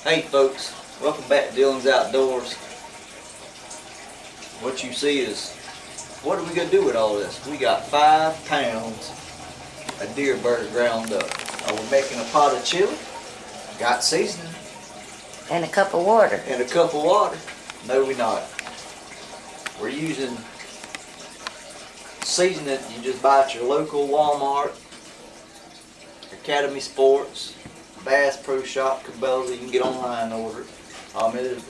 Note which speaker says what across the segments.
Speaker 1: Hey folks, welcome back to Dylan's Outdoors. What you see is, what are we going to do with all this? We got 5 pounds of deer burger ground up. We're making a pot of chili, got seasoning.
Speaker 2: And a cup of water.
Speaker 1: And a cup of water. No, we're not. We're using seasoning you just buy at your local Walmart, Academy Sports, Bass Pro Shop, Cabela's. You can get online and order it.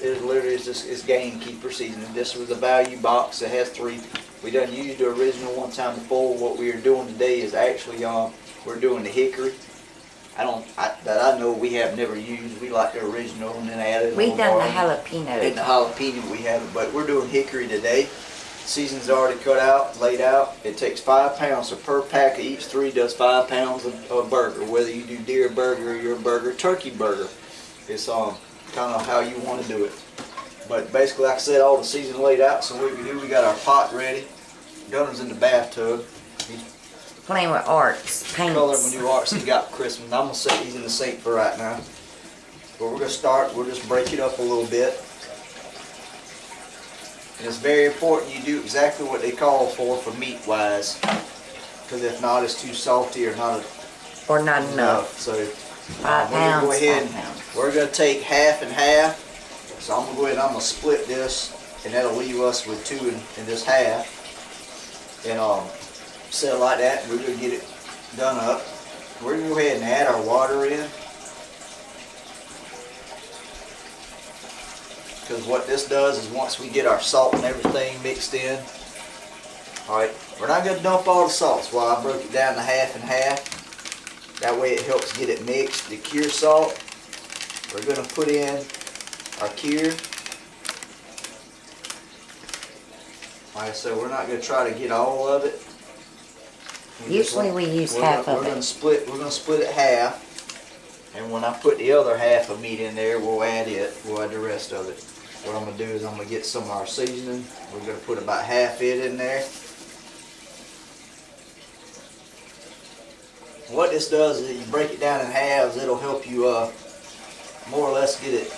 Speaker 1: It literally is just it's gamekeeper seasoning. This was a value box. It has 3. We done used the original one time before. What we are doing today is actually we're doing the hickory. That I know we have never used. We like the original and then added.
Speaker 2: We've done the jalapeno.
Speaker 1: And the jalapeno we haven't, but we're doing hickory today. Season's already cut out, laid out. It takes 5 pounds, so per pack of each 3 does 5 pounds of burger. Whether you do deer burger or your burger, turkey burger, it's kind of how you want to do it. But basically, like I said, all the season laid out. So what we do, we got our pot ready. Gunner's in the bathtub. He's
Speaker 2: playing with arts, paints.
Speaker 1: coloring with new arts he got for Christmas. I'm gonna say he's in the sink for right now. But we're gonna start. We'll just break it up a little bit. And it's very important you do exactly what they call for meat wise, because if not, it's too salty or not
Speaker 2: enough.
Speaker 1: So
Speaker 2: 5
Speaker 1: we're gonna go
Speaker 2: pounds,
Speaker 1: ahead.
Speaker 2: 5 pounds.
Speaker 1: We're gonna take half and half. So I'm gonna go ahead and I'm gonna split this, and that'll leave us with 2 in this half. And set it like that. And we're gonna get it done up. We're gonna go ahead and add our water in. Because what this does is once we get our salt and everything mixed in, alright, we're not going to dump all the salt. That's why I broke it down to half and half. That way it helps get it mixed. The cure salt, we're going to put in our cure. Alright, so we're not going to try to get all of it.
Speaker 2: Usually we use half of it.
Speaker 1: We're going to split it half. And when I put the other half of meat in there, we'll add the rest of it. What I'm going to do is I'm going to get some of our seasoning. We're going to put about half it in there. What this does is you break it down in halves. It'll help you more or less get it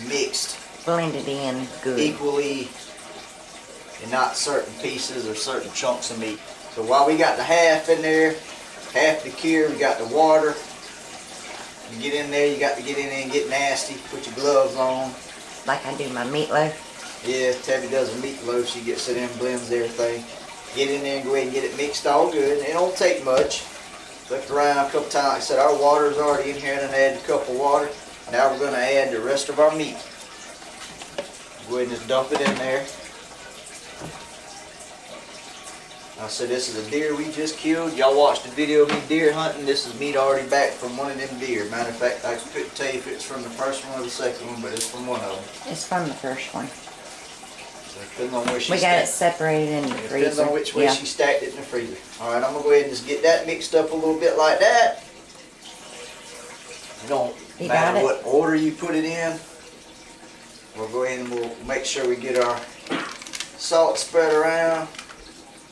Speaker 1: mixed.
Speaker 2: Blended in good.
Speaker 1: Equally, and not certain pieces or certain chunks of meat. So while we got the half in there, half the cure, we got the water. You get in there, you got to get in there and get nasty. Put your gloves on.
Speaker 2: Like I do my meatloaf.
Speaker 1: Yeah, Tabby does a meatloaf. She gets it in, blends everything. Get in there and go ahead and get it mixed all good. It don't take much. Looked around a couple times. Like I said, our water's already in here, and I added a cup of water. Now we're going to add the rest of our meat. Go ahead and just dump it in there. I said this is a deer we just killed. Y'all watched the video of me deer hunting. This is meat already back from one of them deer. Matter of fact, I couldn't tell you if it's from the first one or the second one, but it's from one of them.
Speaker 2: It's from the first one.
Speaker 1: So depending on where she
Speaker 2: we got it separated in the freezer.
Speaker 1: Depends on which way she stacked it in the freezer. Alright, I'm going to go ahead and just get that mixed up a little bit like that. It don't matter what order you put it in. We'll go ahead and we'll make sure we get our salt spread around.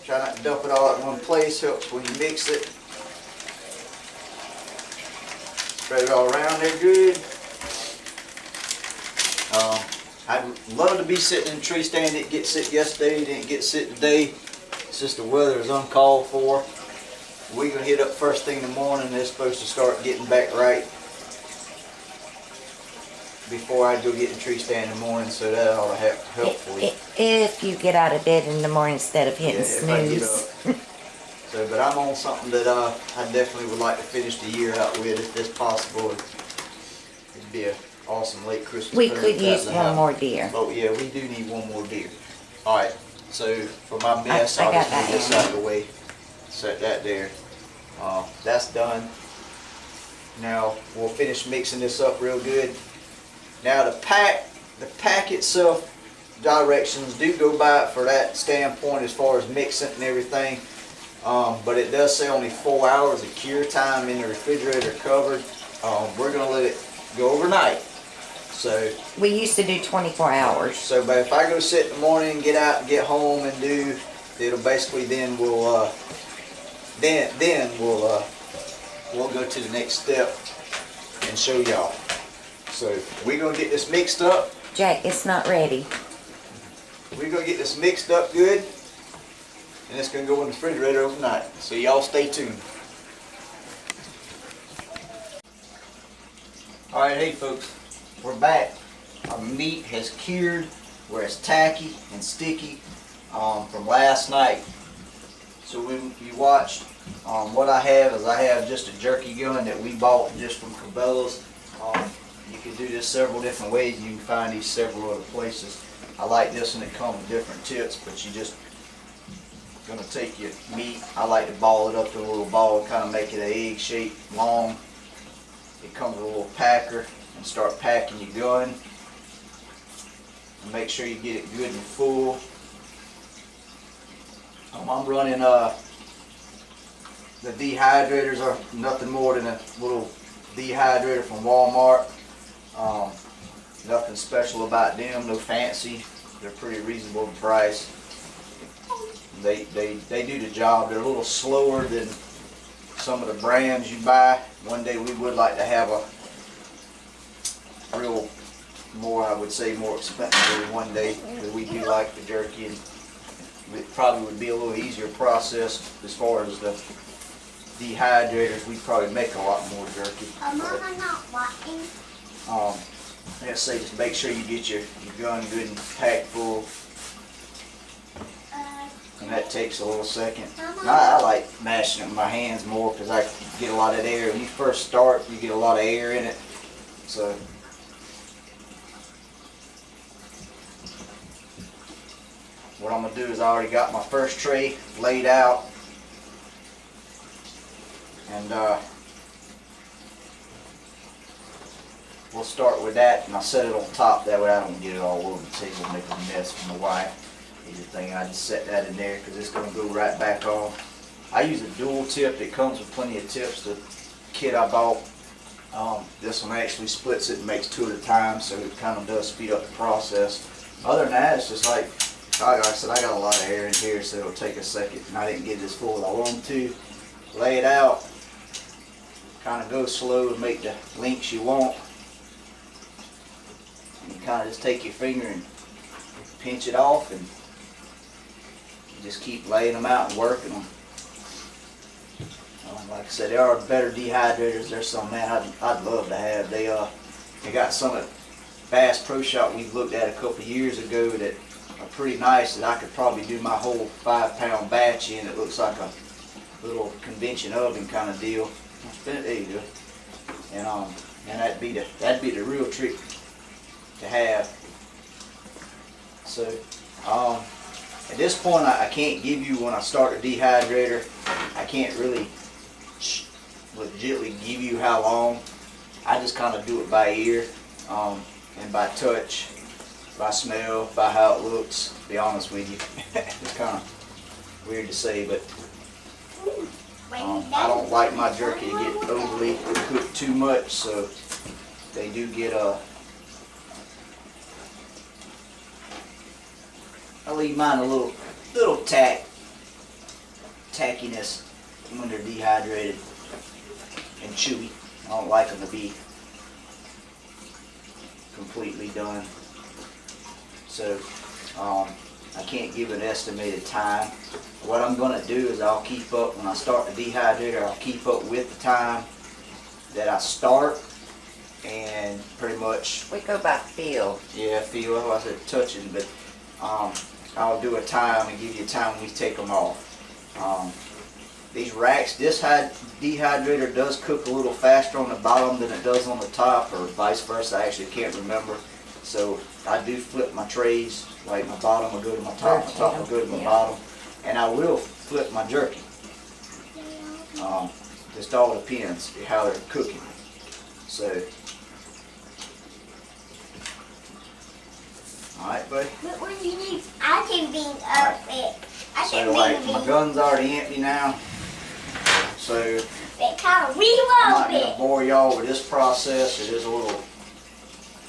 Speaker 1: Try not to dump it all in one place. Helps when you mix it. Spread it all around there good. I'd love to be sitting in a tree stand. Didn't get sit yesterday. Didn't get sit today. It's just the weather is uncalled for. We're going to hit up first thing in the morning. They're supposed to start getting back right before I go get in the tree stand in the morning, so that ought to help for you.
Speaker 2: If you get out of bed in the morning instead of hitting snooze.
Speaker 1: If I get up. So, but I'm on something that I definitely would like to finish the year out with if it's possible. It'd be an awesome late Christmas.
Speaker 2: We could use one more deer.
Speaker 1: Oh yeah, we do need one more deer. Alright, so for my mess, I'll
Speaker 2: got
Speaker 1: just move this out of the way. Set that there. That's done. Now we'll finish mixing this up real good. Now the pack itself, directions do go by it for that standpoint as far as mixing and everything. But it does say only 4 hours of cure time in the refrigerator covered. We're going to let it go overnight. So
Speaker 2: we used to do 24 hours.
Speaker 1: So but if I go sit in the morning, get out and get home and do, it'll basically then we'll we'll go to the next step and show y'all. So we're gonna get this mixed up.
Speaker 2: Jack, it's not ready.
Speaker 1: We're gonna get this mixed up good, and it's gonna go in the refrigerator overnight. So y'all stay tuned. All right, hey folks, we're back. Our meat has cured where it's tacky and sticky from last night. So when you watched, what I have is I have just a jerky gun that we bought just from Cabela's. You can do this several different ways. You can find these several other places. I like this one. It comes with different tips, but you just gonna take your meat. I like to ball it up to a little ball, kind of make it an egg shape, long. It comes with a little packer, and start packing your gun. And make sure you get it good and full. I'm running the dehydrators are nothing more than a little dehydrator from Walmart. Nothing special about them, no fancy. They're pretty reasonable price. They do the job. They're a little slower than some of the brands you buy. One day we would like to have a real more, I would say, more expensive one day, because we do like the jerky, and it probably would be a little easier process as far as the dehydrators. We'd probably make a lot more jerky.
Speaker 3: Mama, not watching.
Speaker 1: Let's say just make sure you get your gun good and packed full. And that takes a little second. I like mashing it with my hands more because I get a lot of air. When you first start, you get a lot of air in it. So what I'm going to do is I already got my first tray laid out. And we'll start with that, and I'll set it on top. That way I don't get it all over the table and make a mess for my wife. Easy thing, I just set that in there because it's going to go right back on. I use a dual tip. It comes with plenty of tips. The kit I bought, this one actually splits it and makes two at a time, so it kind of does speed up the process. Other than that, it's just like I said, I got a lot of air in here, so it'll take a second, and I didn't get it as full as I wanted to. Lay it out, kind of go slow and make the lengths you want. And you kind of just take your finger and pinch it off, and you just keep laying them out and working them. Like I said, there are better dehydrators. There's some, man, I'd love to have. They got some at Bass Pro Shop we looked at a couple years ago that are pretty nice, that I could probably do my whole 5-pound batch in. It looks like a little convention oven kind of deal. There you go. And that'd be the real trick to have. So at this point, I can't give you, when I start the dehydrator, I can't really legitimately give you how long. I just kind of do it by ear and by touch, by smell, by how it looks. To be honest with you, it's kind of weird to say, but I don't like my jerky to get overly cooked too much, so they do get I leave mine a little tackiness when they're dehydrated and chewy. I don't like them to be completely done. So I can't give an estimated time. What I'm going to do is I'll keep up, when I start the dehydrator, I'll keep up with the time that I start, and pretty much...
Speaker 2: We go by feel.
Speaker 1: Yeah, feel. I said touching, but I'll do a time and give you a time when we take them off. These racks, this dehydrator does cook a little faster on the bottom than it does on the top, or vice versa. I actually can't remember. So I do flip my trays, like my bottom will go to my top, my top will go to my bottom, and I will flip my jerky. Just all depends how they're cooking. So, alright, buddy.
Speaker 3: But when you need, I can be up it. I can
Speaker 1: So, like, my gun's already empty now. So,
Speaker 3: it kind of
Speaker 1: I'm
Speaker 3: reload
Speaker 1: not going to
Speaker 3: it.
Speaker 1: bore y'all with this process. It is a little,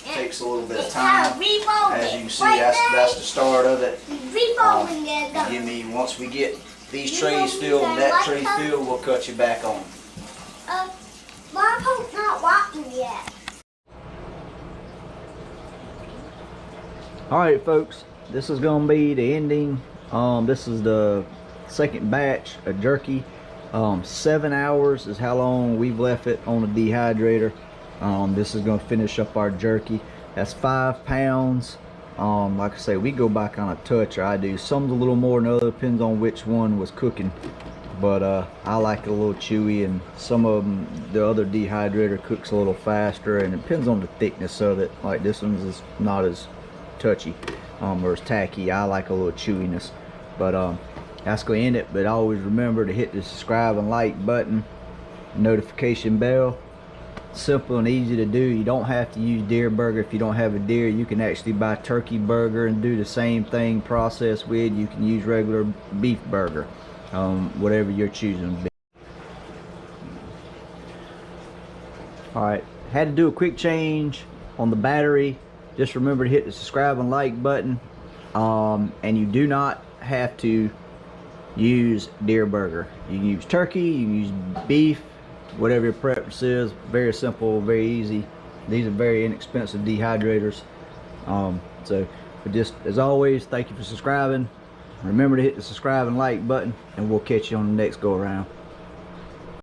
Speaker 1: takes a little bit of
Speaker 3: It
Speaker 1: time.
Speaker 3: kind of reload
Speaker 1: As
Speaker 3: it.
Speaker 1: you can see, that's the start of it.
Speaker 3: Reloading the gun.
Speaker 1: Give me, once we get these trays filled and that tray filled, we'll cut you back on.
Speaker 3: My poke's not walking yet.
Speaker 1: All right, folks, this is gonna be the ending. This is the second batch of jerky. 7 hours is how long we've left it on the dehydrator. This is gonna finish up our jerky. That's 5 pounds. Like I say, we go by kind of touch, or I do. Some's a little more than the other, depends on which one was cooking. But I like it a little chewy, and some of them, the other dehydrator cooks a little faster, and it depends on the thickness of it. Like this one's is not as touchy or as tacky. I like a little chewiness. But that's gonna end it. But always remember to hit the subscribe and like button, notification bell. Simple and easy to do. You don't have to use deer burger if you don't have a deer. You can actually buy turkey burger and do the same thing process with. You can use regular beef burger, whatever you're choosing. Alright, had to do a quick change on the battery. Just remember to hit the subscribe and like button. And you do not have to use deer burger. You can use turkey, you can use beef, whatever your preference is. Very simple, very easy. These are very inexpensive dehydrators. But just as always, thank you for subscribing. Remember to hit the subscribe and like button, and we'll catch you on the next go around.